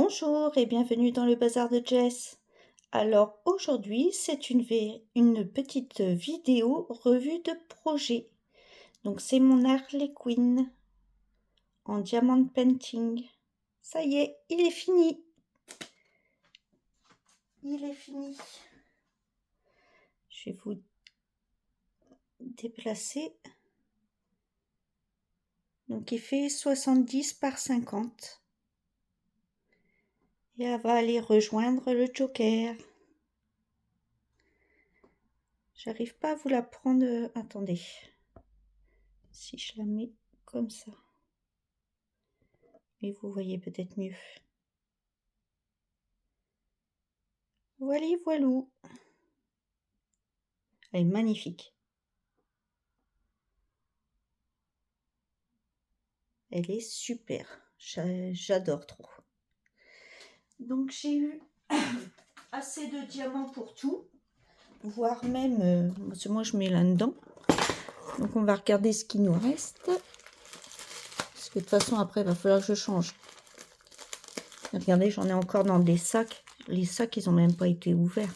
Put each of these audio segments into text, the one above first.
Bonjour et bienvenue dans le bazar de Jess. Alors aujourd'hui c'est une petite vidéo revue de projet. Donc c'est mon Harley Quinn en diamant painting. Ça y est, il est fini. Il est fini. Je vais vous déplacer. Donc il fait 70 par 50. Et elle va aller rejoindre le Joker. J'arrive pas à vous la prendre. Attendez. Si je la mets comme ça. Et vous voyez peut-être mieux. Voilà, voilou. Elle est magnifique. Elle est super. J'adore trop. Donc j'ai eu assez de diamants pour tout. Voire même, moi je mets là-dedans. Donc on va regarder ce qui nous reste. Parce que de toute façon après il va falloir que je change. Regardez, j'en ai encore dans des sacs. Les sacs ils n'ont même pas été ouverts.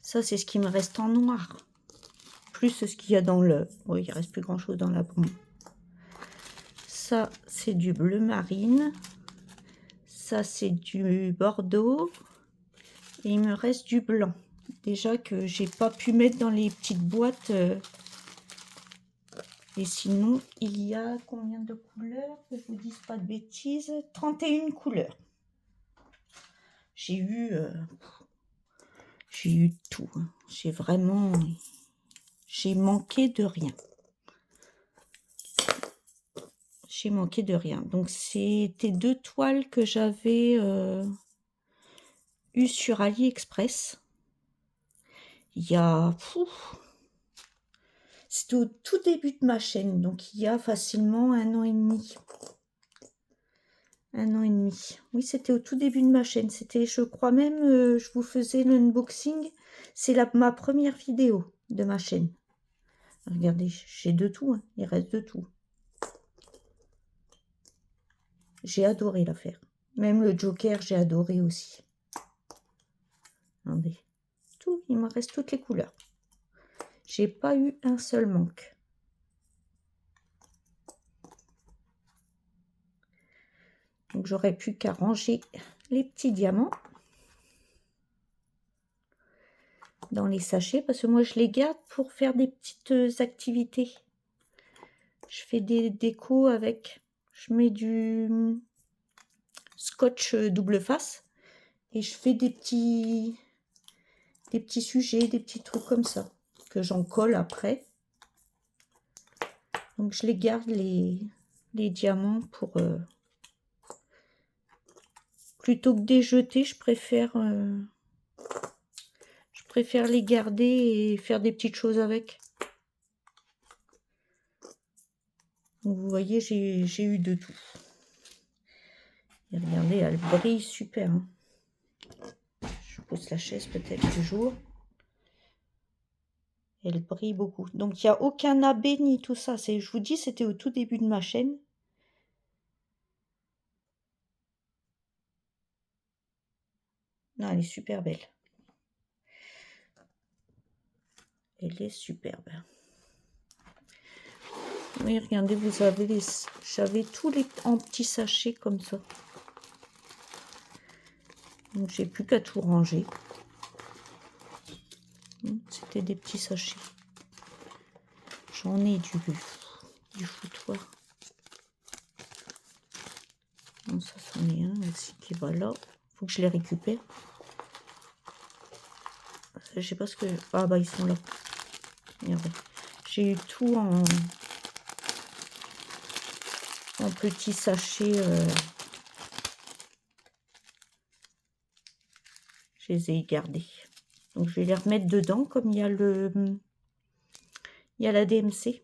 Ça c'est ce qui me reste en noir. Plus ce qu'il y a dans le... Oui, il ne reste plus grand chose dans la bombe. Ça c'est du bleu marine. Ça c'est du bordeaux. Et il me reste du blanc. Déjà que j'ai pas pu mettre dans les petites boîtes. Et sinon, il y a combien de couleurs? Que je vous dise pas de bêtises. 31 couleurs. J'ai eu tout. Hein. J'ai manqué de rien. J'ai manqué de rien. Donc c'était 2 toiles que j'avais eues sur AliExpress. Il y a... C'était au tout début de ma chaîne, donc il y a facilement 1 an et demi. 1 an et demi. Oui, c'était au tout début de ma chaîne. C'était, je crois même, je vous faisais l'unboxing. C'est ma première vidéo de ma chaîne. Regardez, j'ai de tout. Hein. Il reste de tout. J'ai adoré l'affaire. Même le Joker, j'ai adoré aussi. Regardez. Tout, il me reste toutes les couleurs. J'ai pas eu un seul manque. Donc j'aurais plus qu'à ranger les petits diamants dans les sachets, parce que moi je les garde pour faire des petites activités. Je fais des décos avec, je mets du scotch double face et je fais des petits sujets, des petits trucs comme ça que j'en colle après. Donc je les garde les diamants pour plutôt que des jeter, je préfère les garder et faire des petites choses avec. Donc vous voyez, j'ai eu de tout. Et regardez, elle brille super. Hein. Je pose la chaise peut-être du jour. Elle brille beaucoup. Donc il n'y a aucun abbé ni tout ça. Je vous dis, c'était au tout début de ma chaîne. Non, elle est super belle. Elle est superbe. Oui, regardez, vous avez j'avais tous les en petits sachets comme ça. Donc j'ai plus qu'à tout ranger. C'était des petits sachets. J'en ai du foutoir. Donc ça, c'en est un aussi qui va là. Faut que je les récupère. Je sais pas ce que... Ah bah ils sont là. Regardez. J'ai eu tout en petits sachets. Je les ai gardés. Donc je vais les remettre dedans comme il y a la DMC.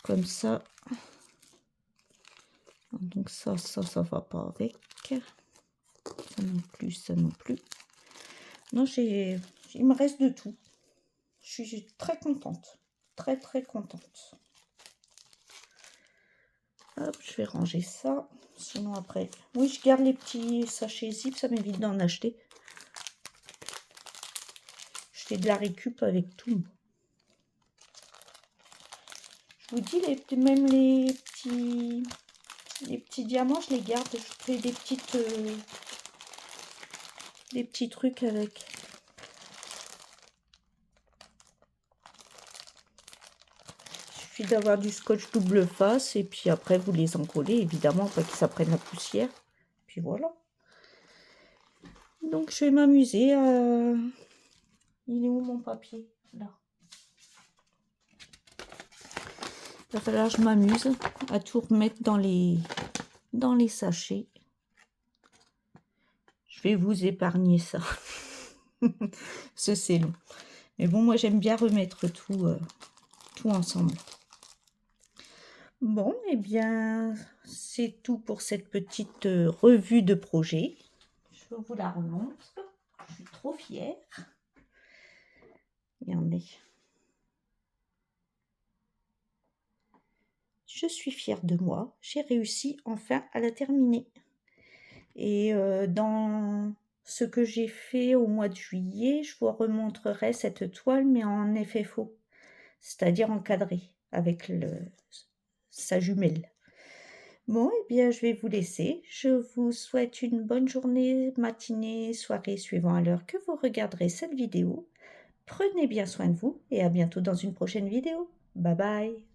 Comme ça. Donc ça va pas avec. Ça non plus, ça non plus. Non, il me reste de tout. Je suis très contente. Très contente. Hop, je vais ranger ça. Sinon après... Oui, je garde les petits sachets zip, ça m'évite d'en acheter. Je fais de la récup avec tout. Je vous dis, même les petits diamants, je les garde. Je fais des petits trucs avec. Il suffit d'avoir du scotch double face et puis après vous les encollez, évidemment, pas que ça prenne la poussière. Puis voilà. Donc je vais m'amuser à... Il est où mon papier? Là. Il va falloir que je m'amuse à tout remettre dans les sachets. Je vais vous épargner ça. Ce c'est long. Mais bon, moi j'aime bien remettre tout ensemble. Bon, et bien, c'est tout pour cette petite revue de projet. Je vous la remontre. Je suis trop fière. Regardez. Je suis fière de moi. J'ai réussi enfin à la terminer. Et dans ce que j'ai fait au mois de juillet, je vous remontrerai cette toile, mais en effet faux. C'est-à-dire encadrée avec sa jumelle. Bon, eh bien, je vais vous laisser. Je vous souhaite une bonne journée, matinée, soirée, suivant à l'heure que vous regarderez cette vidéo. Prenez bien soin de vous et à bientôt dans une prochaine vidéo. Bye bye.